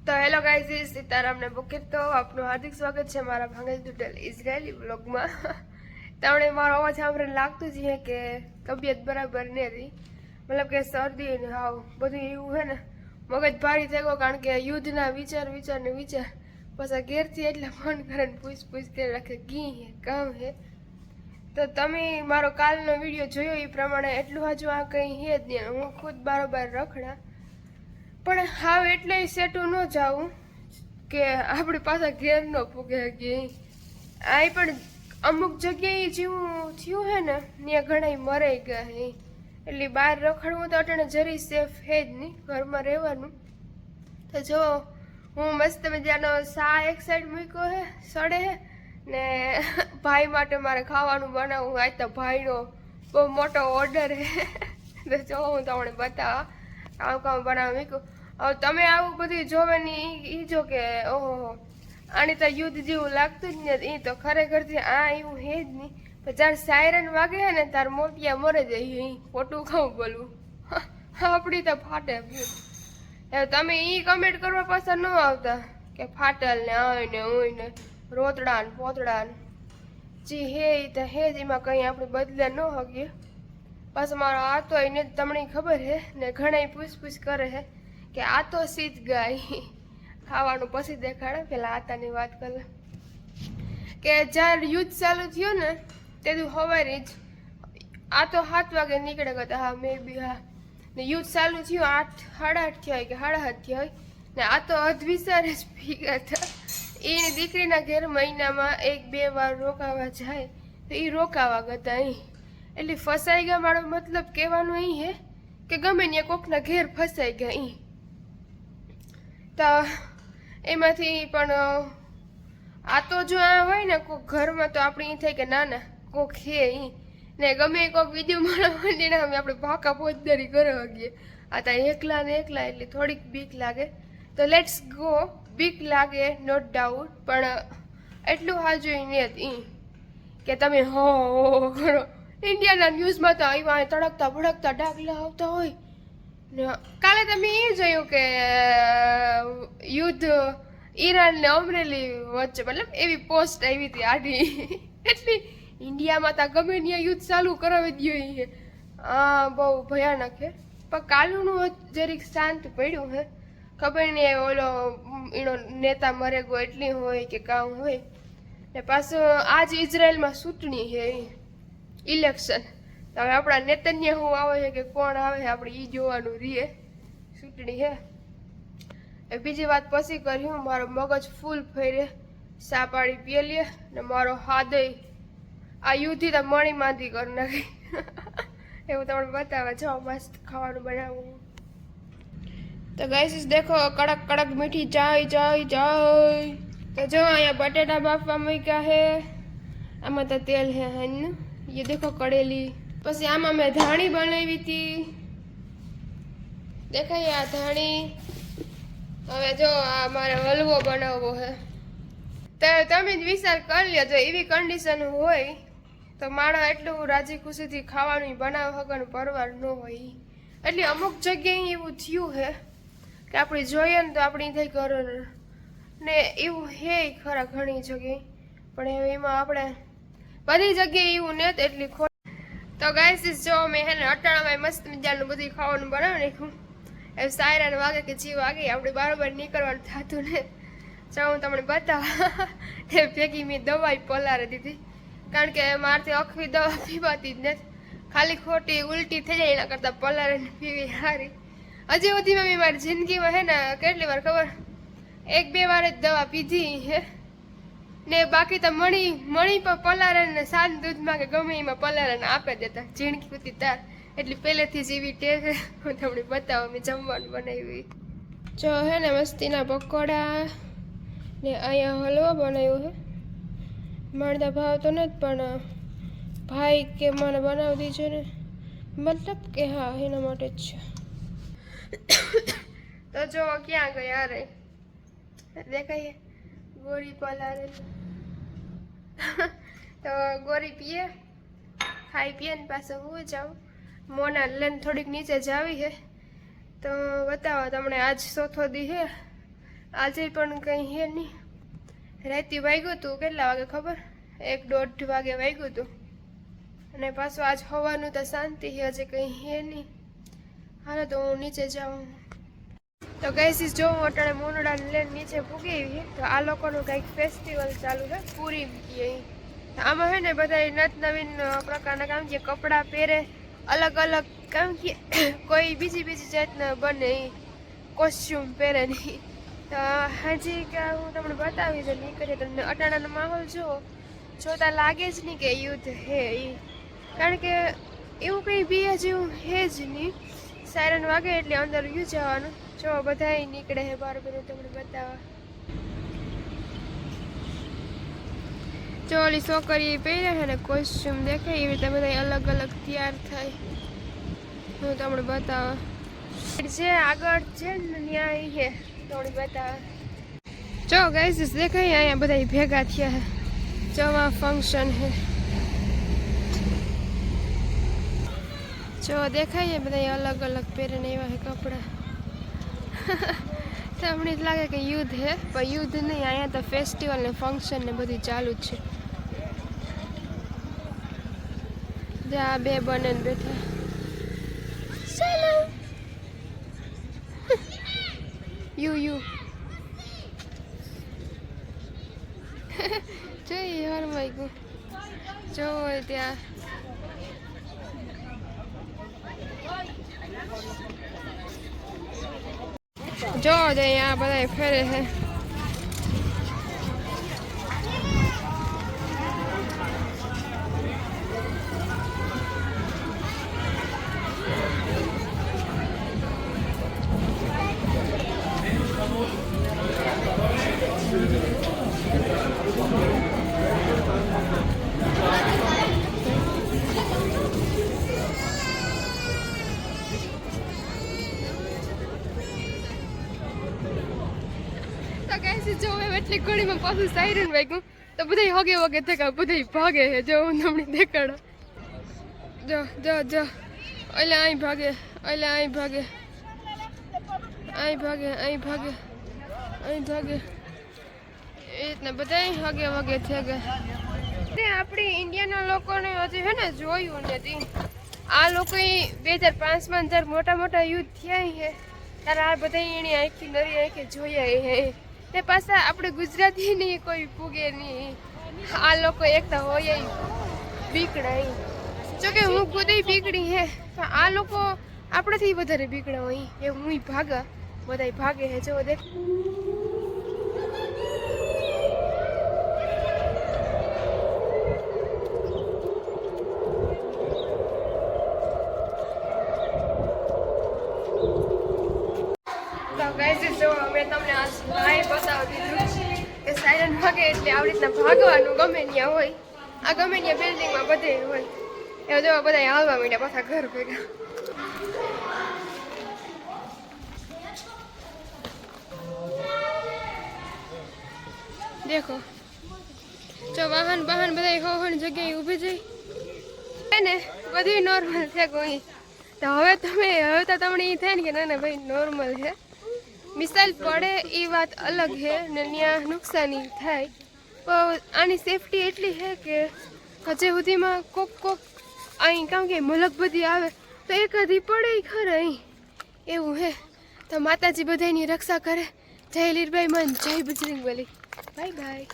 તો hello guys, Sitaram ને બુકિત તો આપનું હાર્દિક સ્વાગત છે મારા ભાંગેલ તૂટેલ ઇઝરાયલી વ્લોગમાં। તમને મારો અવાજ સાંભળીને લાગતું જ છે કે તબિયત બરાબર નથી, મતલબ કે શરદી ને હાવ બધું એવું છે ને, મગજ ભારી થઈ ગયો કારણ કે યુદ્ધના વિચાર પછી ઘેરથી એટલે ફોન કરીને પૂછ કરી રાખે કી હે કામ હે। તો તમે મારો કાલનો વિડીયો જોયો એ પ્રમાણે એટલું હજુ આ કંઈ હે જ નહીં, હું ખુદ બારોબાર રખડા પણ હાવ એટલે સેટું ન જાવું કે આપણી પાસે ઘેર ન પૂગે કે આ પણ અમુક જગ્યાએ જેવું થયું હે ને ત્યાં ઘણા મરાઈ ગયા હે, એટલે બહાર રખડવું તો અટાણે જરી સેફ હે જ નહીં, ઘરમાં રહેવાનું। તો જો હું મસ્ત મજાનો સા એક સાઈડ મૂક્યો હે સડે હે ને ભાઈ માટે મારે ખાવાનું બનાવવું, આજ તો ભાઈનો બહુ મોટો ઓર્ડર હે તો જો હું તમને બતાવવા કામ બનાવવા મૂક્યું। હવે તમે આવું બધું જોવે ને એ જો કે ઓહો આની તો યુદ્ધ જેવું લાગતું જ ને, એ તો ખરેખરથી આ એવું હે જ નહીં, પણ જ્યારે સાયરન વાગે છે ને તાર મોટિયા મરે જાય, એ ખોટું ખાઉં બોલવું આપણી તો ફાટે। હવે તમે એ કમેન્ટ કરવા પાછા ન આવતા કે ફાટલ ને હોય ને હોય ને રોતડા ને પોતડા ને જે હે એ તો હે જ, એમાં કંઈ આપણે બદલે ન શકીએ। પાછો મારો આ તો એને તમને ખબર હે ને ઘણા પૂછ કરે હે કે આ તો સીધ ગાય ખાવાનું પછી દેખાડે। પેલા આતાની વાત કરે કે જ્યારે યુદ્ધ ચાલુ થયું ને તેથી સવારે જ આ તો 7 વાગે નીકળે કરતા, હા મે બી હા ને યુદ્ધ ચાલુ થયું 8 સાડા 8 થયા કે સાડા 7 થયા ને આ તો અધવિચારે જ ભીગા હતા। એની દીકરીના ઘેર મહિનામાં 1-2 વાર રોકાવા જાય તો એ રોકાવા ગતા અહીં, એટલે ફસાઈ ગયા મારો મતલબ કહેવાનું અહીં હે કે ગમે ત્યાં કોકના ઘેર ફસાઈ ગયા અહીં। તો એમાંથી પણ આ તો જો આ હોય ને કોઈક ઘરમાં તો આપણે એ થાય કે ના ના કોક હે ઈ ને ગમે કોઈક વિડીયો બનાવવા ને અમે આપણે ભાકા ફોજદારી કરવા ગઈએ, આ તો એકલા ને એકલા એટલે થોડીક બીક લાગે। તો લેટ્સ ગો, બીક લાગે નોટ ડાઉટ, પણ એટલું હાજુ નથી કે તમે હો કરો। ઇન્ડિયાના ન્યૂઝમાં તો આવ્યા તડકતા ભડકતા ડાગલા આવતા હોય ને, કાલે તમે એ જોયું કે યુદ્ધ ઈરાન ને અમરેલી વચ્ચે, મતલબ એવી પોસ્ટ આવી હતી આડી એટલી ઇન્ડિયામાં તો ગમે ત્યાં યુદ્ધ ચાલુ કરાવી દઈએ છે, હા બહુ ભયાનક છે। પણ કાલુનું જરીક શાંત પડ્યું હે, ખબર નહીં ઓલો એનો નેતા મરે ગયો એટલી હોય કે કામ હોય ને પાછું આજ ઇઝરાયલમાં ચૂંટણી છે ઇલેક્શન, તો હવે આપણા નેતન્યાહુ આવે છે કે કોણ આવે છે આપણે એ જોવાનું રીએ, ચૂંટણી હે। બીજી વાત પછી કર્યું, મારો મગજ ફૂલ ફેરે સા પાણી પીએ લે ને મારો હાદય આ યુદ્ધી તો મણી માંદી કરી નાખી એવું તમને બતાવે। જો મસ્ત ખાવાનું બનાવવું તો ગાઈસ દેખો કડક કડક મીઠી ચાય ચાય ચાય। તો જો અહીંયા બટેટા બાફવા મૂક્યા હે, આમાં તો તેલ હે હન ये देखो कड़ेली, પછી આમાં મેં ધાણી બનાવી હતી, દેખાય આ ધાણી। હવે જો આ મારે હલવો બનાવવો હે, તો તમે જ વિચાર કરી લ્યો, જો એવી કન્ડિશન હોય તો માણસ એટલું રાજી ખુશીથી ખાવાનું બનાવ વગરનું પરવાર ન હોય, એટલે અમુક જગ્યાએ એવું થયું હે કે આપણે જોઈએ ને તો આપણી થઈ કરો ને એવું હે ખરા ઘણી જગ્યાએ, પણ હવે એમાં આપણે બધી જગ્યાએ એવું ને એટલી ખોટ। તો ગાઈસ જો મેં હે ને અટાણામાં મસ્ત મજાનું બધું ખાવાનું બનાવી નાખ્યું, એ સાયરાન વાગે કે જે વાગે આપણે બારોબાર નીકળવાનું થતું ને, જો હું તમને બતાવા તે ભેગી મેં દવાઈ પલારી દીધી, કારણ કે મારથી આખી દવા પીવાતી જ નથી, ખાલી ખોટી ઉલટી થઈ જાય એના કરતાં પલારીને પીવી સારી। હજી સુધીમાં મેં મારી જિંદગીમાં હે ને કેટલી વાર ખબર 1-2 વાર જ દવા પીધી હે ને, બાકી તો મણી પણ પલારે ને સાદ દૂધમાં કે ગમે એમાં પલારે ને આપે દેતા ઝીણકી હતી તાર, એટલે પહેલેથી જ એવી ટેવ હું તમને બતાવું મેં જમવાનું બનાવ્યું। જો હે ને મસ્તીના પકોડા ને અહીંયા હલવો બનાવ્યો છે, મળતા ભાવ તો નથી પણ ભાઈ કે મને બનાવી દીધો ને, મતલબ કે હા એના માટે જ છે। તો જો ક્યાં ગયા રે દેખાય ગોરી પલારે તો ગોરી પીએ ખાઈ પીએ ને પાછો હું જાઉં મોના લઈને થોડીક નીચે જાવી હે। તો બતાવો તમને આજ ચોથો દી હે આજે પણ કંઈ હે નહીં. રાતે વાગ્યું હતું, કેટલા વાગે ખબર? 1-1:30 વાગે વાગ્યું હતું. અને પાછું આજ હોવાનું તો શાંતિ છે, હજી કંઈ હે નહીં. હાલો તો હું નીચે જાઉં. તો ગાઈસ જો હું અટાણે મોનડાને લઈને નીચે પૂગી આવી. તો આ લોકોનું કંઈક ફેસ્ટિવલ ચાલુ છે, પૂરીમ કહે. આમાં છે ને બધા નવીન પ્રકારના કામ કે કપડાં પહેરે, અલગ અલગ કામ કે કોઈ બીજી જાતના બને કોસ્ચ્યુમ પહેરે નહીં. તો હજી કે હું તમને બતાવી છે નીકળીએ. તમને અટાણાનો માહોલ જોતા લાગે જ નહીં કે યુદ્ધ હે એ, કારણ કે એવું કંઈ બી જેવું હે જ નહીં. સાયરન વાગે એટલે અંદર યુ જવાનું. જો બધા નીકળે હે બાર બધું તમને બતાવવા. જો ઓલી છોકરી પહેરે છે ને કોસ્ચ્યુમ દેખાય એવી રીતે બધા અલગ અલગ તૈયાર થાય. હું તમને બતાવવા જે આગળ છે ને ત્યાં છે તમને બતાવવા. જો ગાઈસ દેખાય અહીંયા બધા ભેગા થયા હે. જવા ફંક્શન હે. જો દેખાય બધા અલગ અલગ પહેરીને એવા હે કપડા. તમને જ લાગે કે યુદ્ધ હે, પણ યુદ્ધ નહીં. અહીંયા તો ફેસ્ટિવલ ને ફંક્શન ને બધું ચાલુ જ છે. જ્યાં બે બને બેઠા. ચલો યુ જોઈએ હરમાઈ ગયું. જો ત્યાં જો અહીંયા બધા ફેરે છે. જો એટલી ઘડીમાં પાછું સાયરન વાગ્યું તો બધા હગે વગે થયા, બધા ભાગે છે. જો હું તમને દેખાડો. જો જો જો એટલે અહીં ભાગે, એટલે અહીં ભાગે, અહીં ભાગે, અહીં ભાગે, અહીં ભાગે. એ રીતના બધા હગે વગે થઈ ગયા. આપણી ઇન્ડિયાના લોકોને હજી છે ને જોયું નથી. આ લોકો 2005માં જ્યારે મોટા યુદ્ધ થયા છે ત્યારે આ બધા એની આંખી નરી આંખે જોયા હે. તે પાછા આપણે ગુજરાતી નહીં કોઈ પૂગે નહીં. આ લોકો એકતા હોય બીકડા. જોકે હું ખુદ બીકડી હે, પણ આ લોકો આપણાથી વધારે બીકડા હોય એ. હું ભાગા, બધા ભાગે હે. જો દેખ જો અમે તમને આજ લાઈવ બતાવી દીધું કે સાયરન વાગે એટલે આવી રીતના ભાગવાનું. ગમે ત્યાં હોય, આ ગમે ત્યાં બિલ્ડિંગમાં બધે હોય. એવા જો બધા હાલવા માંડ્યા પાછા ઘર ભેગા. દેખો જો વાહન બધા હોવાની જગ્યાએ ઊભી જઈ ને બધું નોર્મલ છે કોઈ. તો હવે તો તમને એ થાય ને કે ના ભાઈ નોર્મલ છે. મિસાઇલ પડે એ વાત અલગ છે ને ત્યાં નુકસાની થાય, પણ આની સેફટી એટલી છે કે હજે સુધીમાં કોક અહીં કામ કે મલક બધી આવે તો એકાદી પડે ખરે અહીં એવું હે. તો માતાજી બધાની રક્ષા કરે. જય લીરબાઈ મન, જય બજરંગબલી. Bye bye.